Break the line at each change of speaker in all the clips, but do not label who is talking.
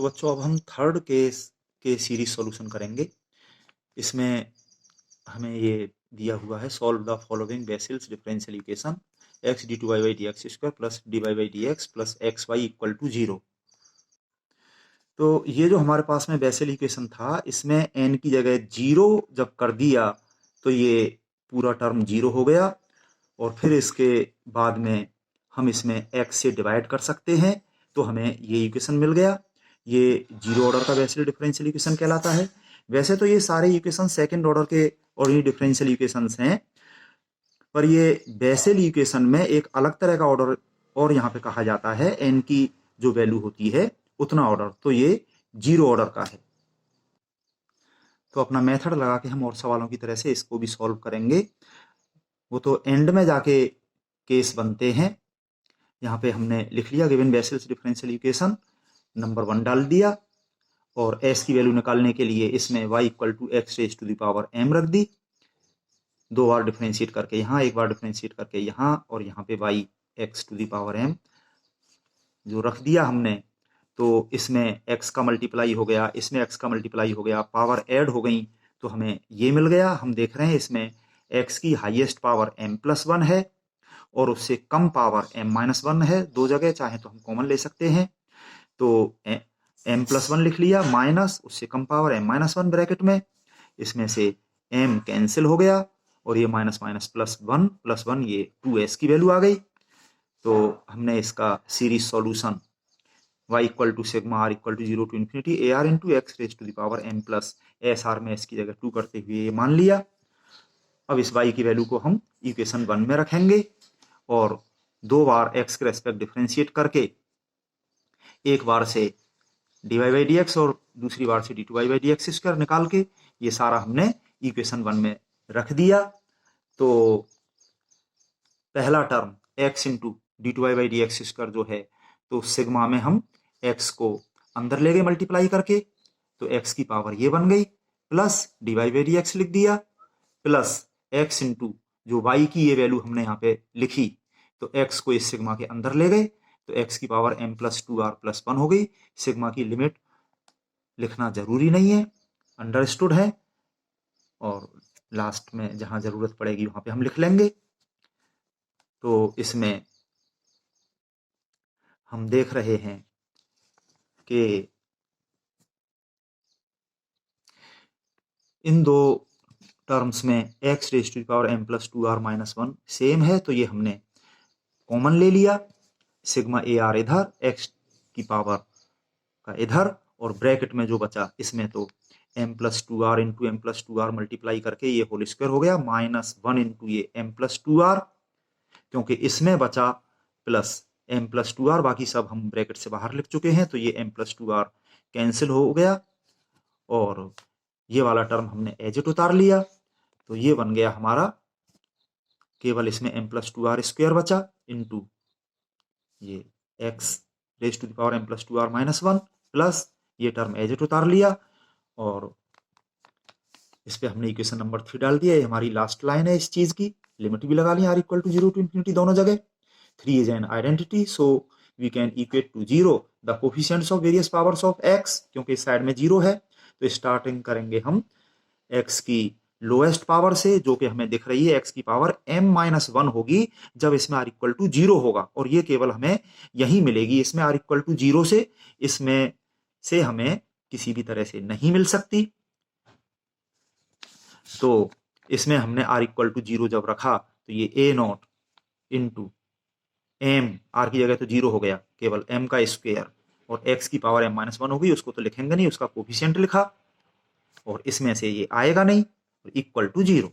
तो बच्चों अब हम थर्ड केस के सीरीज सॉल्यूशन करेंगे। इसमें हमें ये दिया हुआ है, solve the following Bessel's differential equation x d two y by d x square plus d y by d x plus x y equal to 0। तो ये जो हमारे पास में बेसिल इक्वेशन था, इसमें n की जगह 0 जब कर दिया तो ये पूरा टर्म 0 हो गया, और फिर इसके बाद में हम इसमें x से डिवाइड कर सकते हैं, तो हमें ये इक्वेशन मिल गया। ये जीरो ऑर्डर का बेसिल डिफरेंशियल इक्वेशन कहलाता है। वैसे तो ये सारे इक्वेशन सेकंड ऑर्डर के ऑर्डिनरी डिफरेंशियल इक्वेशंस हैं, पर ये बेसिल इक्वेशन में एक अलग तरह का ऑर्डर और यहाँ पे कहा जाता है, n की जो वैल्यू होती है उतना ऑर्डर, तो ये जीरो ऑर्डर का है। तो अपना मेथड लगा के हम और सवालों की तरह से इसको भी सॉल्व करेंगे। वो तो एंड में जाके केस बनते हैं। यहाँ पे हमने लिख लिया गिवन बेसिल्स डिफरेंशियल इक्वेशन, नंबर 1 डाल दिया, और s की वैल्यू निकालने के लिए इसमें y equal to x raise to the power m रख दी। 2 बार डिफरेंशिएट करके यहाँ, 1 बार डिफरेंशिएट करके यहाँ, और यहाँ पे y x to the power m जो रख दिया हमने, तो इसमें x का मल्टीप्लाई हो गया, इसमें x का मल्टीप्लाई हो गया, पावर ऐड हो गई, तो हमें ये मिल गया। हम देख रहे हैं इसमें x की हाईएस्ट पावर m+1 है और उससे कम पावर m-1 है। दो जगह चाहे तो हम कॉमन ले सकते हैं, तो m+1 लिख लिया, माइनस उससे कम पावर m-1 ब्रैकेट में, इसमें से m कैंसिल हो गया, और ये माइनस माइनस प्लस वन ये 2s की वैल्यू आ गई। तो हमने इसका series solution y equal to sigma r equal to 0 to infinity a r into x raise to the power m plus s r में s की जगह 2 करते हुए ये मान लिया। अब इस y की वैल्यू को हम इक्वेशन 1 में रखेंगे, और 2 बार x के रेस्पेक्ट डिफरेंशिएट करके, एक बार से dy बाई डी एक्स और दूसरी बार से d2y by d x square निकाल के ये सारा हमने इक्वेशन 1 में रख दिया। तो पहला term x into d2y by d x square जो है, तो सिग्मा में हम x को अंदर ले गए मल्टीप्लाई करके, तो x की पावर ये बन गई, plus dy by d x लिख दिया, प्लस x इंटू जो y की ये वैल्यू हमने यहाँ पे लिखी, तो x को इस सिग्मा के अंदर ले गए, तो x की पावर m+2r+1 हो गई। सिग्मा की लिमिट लिखना जरूरी नहीं है, अंडरस्टूड है, और लास्ट में जहां जरूरत पड़ेगी वहां पे हम लिख लेंगे। तो इसमें हम देख रहे हैं कि इन दो टर्म्स में x raise to power m+2r-1 same है, तो ये हमने कॉमन ले लिया। सिग्मा ए आर इधर, x की पावर का इधर, और ब्रैकेट में जो बचा इसमें तो m+2r इंटू m+2r मल्टीप्लाई करके ये होल स्क्वायर हो गया, -1 इंटू ये m+2r, क्योंकि इसमें बचा प्लस m+2r, बाकी सब हम ब्रैकेट से बाहर लिख चुके हैं, तो ये m+2r कैंसिल हो गया, और ये वाला टर्म हमने एज इट उतार लिया, तो ये बन गया हमारा, केवल इसमें m+2r² बचा इंटू ये x raise to the power m+2r-1 plus ये टर्म एज इट उतार लिया, और इस पे हमने इक्वेशन नंबर 3 डाल दिया। ये हमारी लास्ट लाइन है इस चीज की। लिमिट भी लगा ली r equal to 0 to infinity दोनों जगह। 3 is an identity, so we can equate to 0 the coefficients of various powers of x, क्योंकि इस साइड में 0 है, तो स्टार्टिंग करेंगे हम x की लोएस्ट पावर से, जो कि हमें दिख रही है x की पावर m-1 होगी जब इसमें r इक्वल टू 0 होगा, और ये केवल हमें यही मिलेगी। इसमें r इक्वल टू 0 से, इसमें से हमें किसी भी तरह से नहीं मिल सकती। तो इसमें हमने r इक्वल टू 0 जब रखा, तो ये a0 इंटू m, r की जगह तो 0 हो गया, केवल m का स्क्वायर, और x की पावर m-1 होगी, उसको तो लिखेंगे नहीं, उसका कोफिशिएंट लिखा, और इसमें से ये आएगा नहीं, equal to 0।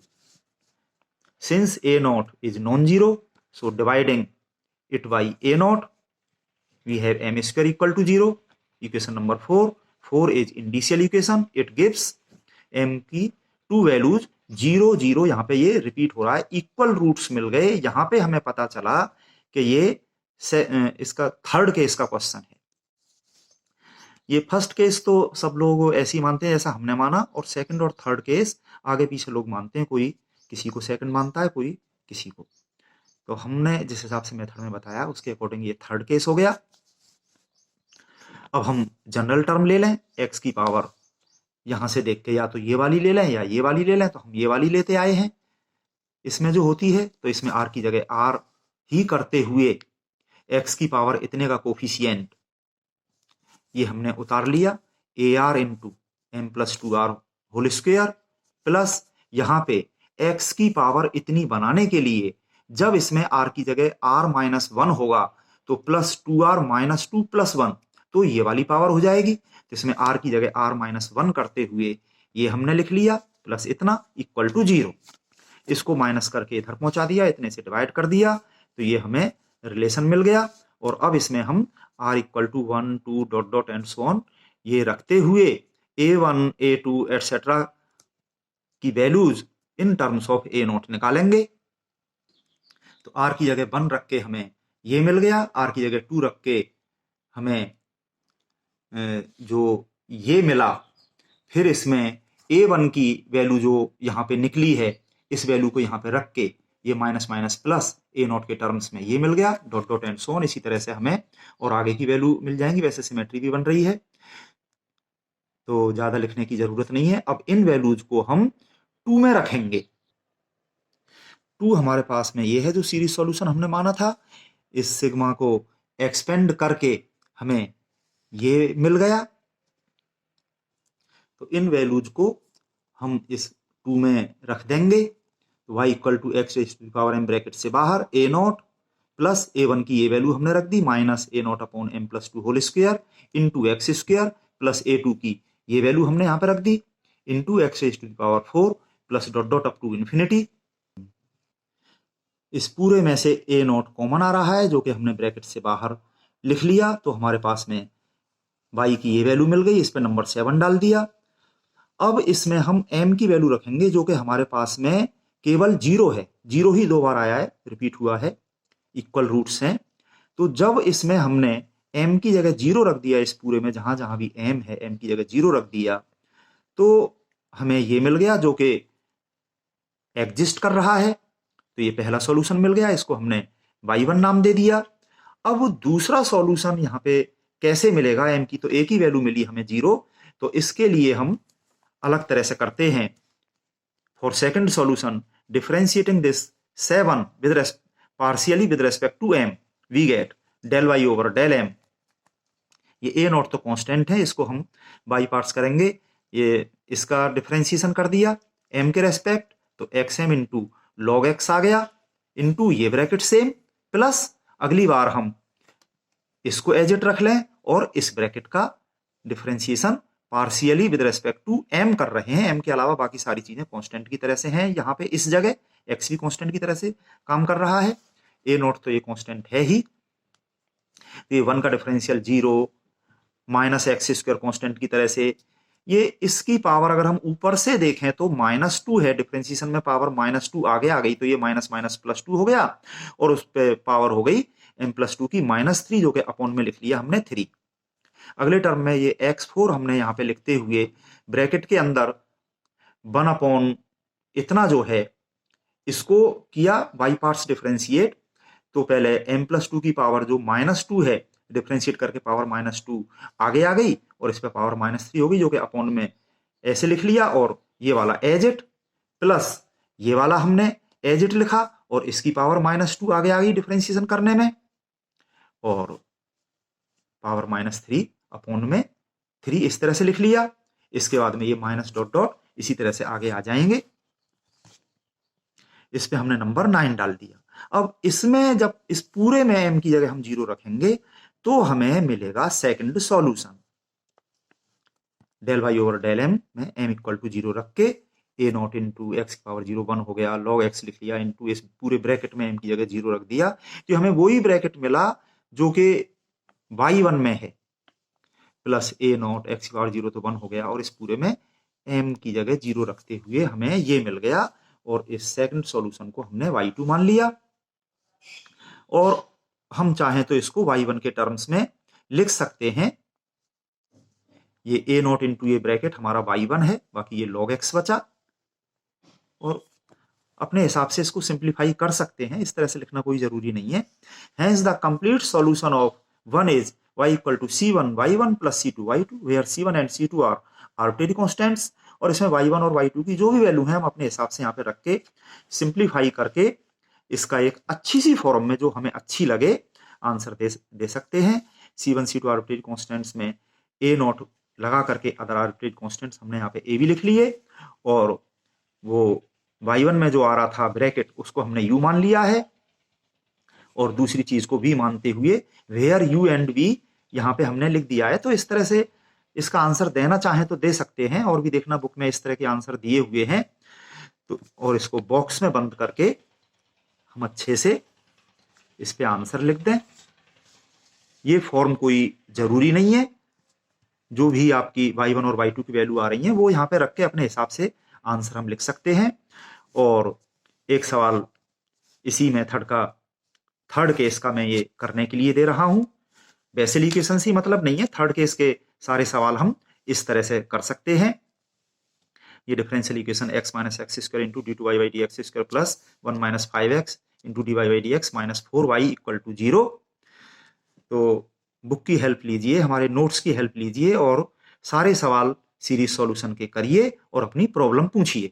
Since a0 is non-zero, so dividing it by a0 we have m square equal to 0. Equation number 4 is indicial equation. It gives m की टू वैल्यूज 0 0, यहाँ पे ये रिपीट हो रहा है, इक्वल रूट्स मिल गए। यहाँ पे हमें पता चला कि ये इसका थर्ड केस का क्वेश्चन है। ये फर्स्ट केस तो सब लोग ऐसे ही मानते हैं जैसा हमने माना, और सेकंड और थर्ड केस आगे पीछे लोग मानते हैं, कोई किसी को सेकंड मानता है, कोई किसी को। तो हमने जिस हिसाब से मेथड में बताया उसके अकॉर्डिंग ये थर्ड केस हो गया। अब हम जनरल टर्म ले लें, एक्स की पावर यहां से देख के या तो ये वाली ले लें या ये वाली ले लें, तो हम ये वाली लेते आए हैं। इसमें जो होती है तो इसमें आर की जगह आर ही करते हुए एक्स की पावर इतने का कोफिशियंट ये हमने उतार लिया, a r into m plus two r whole square, plus यहां पे एक्स की पावर इतनी बनाने के लिए जब इसमें आर की जगह आर माइनस वन होगा तो plus two r minus two plus one, तो ये वाली पावर हो जाएगी। तो इसमें आर की जगह आर माइनस वन करते हुए ये हमने लिख लिया प्लस इतना इक्वल टू जीरो। इसको माइनस करके इधर पहुंचा दिया, इतने से डिवाइड कर दिया, तो ये हमें रिलेशन मिल गया। और अब इसमें हम r equal to one two dot dot and so on ये रखते हुए A1 A2 एटसेट्रा की values in terms of a not निकालेंगे। तो आर की जगह वन रख के हमें ये मिल गया, आर की जगह टू रख के हमें जो ये मिला। फिर इसमें A1 की वैल्यू जो यहाँ पे निकली है इस वैल्यू को यहाँ पे रख के ये minus minus plus A not के टर्म्स में ये मिल गया dot dot and so on. इसी तरह से हमें और आगे की वैल्यू मिल जाएंगी। वैसे सिमेट्री भी बन रही है तो ज्यादा लिखने की जरूरत नहीं है। अब इन वैल्यूज को हम टू में रखेंगे। टू हमारे पास में ये है जो सीरीज सॉल्यूशन हमने माना था। इस सिग्मा को एक्सपेंड करके हमें ये मिल गया। तो इन वैल्यूज को हम इस टू में रख देंगे। तो y equal to x to the power m bracket से बाहर ए नॉट प्लस A1 की ये वैल्यू हमने रख दी minus a naught upon m plus two whole square into x square plus A2 की ये वैल्यू हमने यहाँ पे रख दी into x to the power 4 plus dot dot up to infinity. इस पूरे में से ए नॉट कॉमन आ रहा है जो कि हमने ब्रैकेट से बाहर लिख लिया। तो हमारे पास में y की ये वैल्यू मिल गई, इस पे नंबर 7 डाल दिया। अब इसमें हम m की वैल्यू रखेंगे जो कि हमारे पास में केवल जीरो है, जीरो ही दो बार आया है, रिपीट हुआ है, इक्वल रूट्स हैं। तो जब इसमें हमने m की जगह जीरो रख दिया, इस पूरे में जहां जहां भी m है m की जगह जीरो रख दिया, तो हमें ये मिल गया जो कि एग्जिस्ट कर रहा है। तो ये पहला सॉल्यूशन मिल गया, इसको हमने y1 नाम दे दिया। अब दूसरा सॉल्यूशन यहाँ पे कैसे मिलेगा, m की तो एक ही वैल्यू मिली हमें जीरो, तो इसके लिए हम अलग तरह से करते हैं। For second solution differentiating this 7 with partially with respect to m we get del y over del m। ये a नॉट तो कांस्टेंट है, इसको हम बाई पार्ट्स करेंगे। ये इसका डिफरेंशिएशन कर दिया m के रेस्पेक्ट, तो xm इंटू लॉग एक्स आ गया इंटू ये ब्रैकेट सेम प्लस अगली बार हम इसको एज इट रख लें और इस ब्रैकेट का differentiation partially with respect to m कर रहे हैं। m के अलावा बाकी सारी चीजें कांस्टेंट की तरह से हैं। यहाँ पे इस जगह x भी कांस्टेंट की तरह से काम कर रहा है, a नॉट तो ये कांस्टेंट है ही। तो ये 1 का differential zero minus x square constant की तरह से, ये इसकी पावर अगर हम ऊपर से देखें तो माइनस टू है, डिफरेंशिएशन में पावर माइनस टू आगे आ गई तो ये माइनस माइनस प्लस टू हो गया और उस पर पावर हो गई m प्लस टू की माइनस थ्री जो कि अपॉन में लिख लिया हमने 3। अगले टर्म में ये x4 हमने यहाँ पे लिखते हुए ब्रैकेट के अंदर 1 अपॉन इतना जो है इसको किया बाई पार्ट्स डिफरेंशिएट। तो पहले m प्लस टू की पावर जो माइनस टू है डिफरेंशिएट करके पावर माइनस टू आगे आ गई और इस पे पावर माइनस थ्री हो गई जो कि अपॉन में ऐसे लिख लिया और ये वाला एज इट प्लस ये वाला हमने एज इट लिखा और इसकी पावर माइनस टू आगे आ गई डिफरेंशिएशन करने में और पावर माइनस थ्री अपॉन में 3 इस तरह से लिख लिया। इसके बाद में ये माइनस डॉट डॉट इसी तरह से आगे आ जाएंगे। इस पे हमने नंबर 9 डाल दिया। अब इसमें जब इस पूरे में m की जगह हम जीरो रखेंगे तो हमें मिलेगा second solution. Del y over del m में m इक्वल टू जीरो रख के a नॉट इंटू एक्स की पावर जीरो 1 हो गया, लॉग x लिख लिया इंटू इस पूरे ब्रैकेट में m की जगह जीरो रख दिया। तो हमें वही ब्रैकेट मिला जो कि y1 में है प्लस a नॉट एक्स की पावर जीरो तो 1 हो गया और इस पूरे में m की जगह जीरो रखते हुए हमें ये मिल गया और इस सेकंड सॉल्यूशन को हमने y2 मान लिया और हम चाहें तो इसको y1 के टर्म्स में लिख सकते हैं। ये a नॉट इंटू ये ब्रैकेट हमारा y1 है, बाकी ये log x बचा और अपने हिसाब से इसको सिंप्लीफाई कर सकते हैं, इस तरह से लिखना कोई जरूरी नहीं है। Hence the complete solution of 1 is y equal to C1 y1 plus C2 y2 where C1 and C2 are arbitrary constants, और इसमें y1 और y2 की जो भी वैल्यू है हम अपने हिसाब से यहाँ पे रख के सिंप्लीफाई करके इसका एक अच्छी सी फॉर्म में जो हमें अच्छी लगे आंसर दे सकते हैं। C1 C2 आर्बिट्रेरी कॉन्स्टेंट्स में A0 लगा करके अदर आर्बिट्रेरी कॉन्स्टेंट्स हमने यहाँ पे A भी लिख लिए, और वो y1 में जो आ रहा था ब्रैकेट उसको हमने u मान लिया है, और दूसरी चीज को v मानते हुए वेयर u एंड v यहाँ पे हमने लिख दिया है। तो इस तरह से इसका आंसर देना चाहें तो दे सकते हैं, और भी देखना बुक में इस तरह के आंसर दिए हुए हैं। तो और इसको बॉक्स में बंद करके हम अच्छे से इस पे आंसर लिख दें। ये फॉर्म कोई जरूरी नहीं है, जो भी आपकी y1 और y2 की वैल्यू आ रही है वो यहाँ पे रख के अपने हिसाब से आंसर हम लिख सकते हैं। और एक सवाल इसी मेथड का थर्ड केस का मैं ये करने के लिए दे रहा हूं। बेसिल इक्वेशन ही मतलब नहीं है, थर्ड केस के सारे सवाल हम इस तरह से कर सकते हैं। ये differential equation x minus x square into d two y by d x square plus 1 minus 5x into d y by d x minus 4y equal to 0। तो बुक की हेल्प लीजिए, हमारे नोट्स की हेल्प लीजिए, और सारे सवाल series solution के करिए और अपनी प्रॉब्लम पूछिए।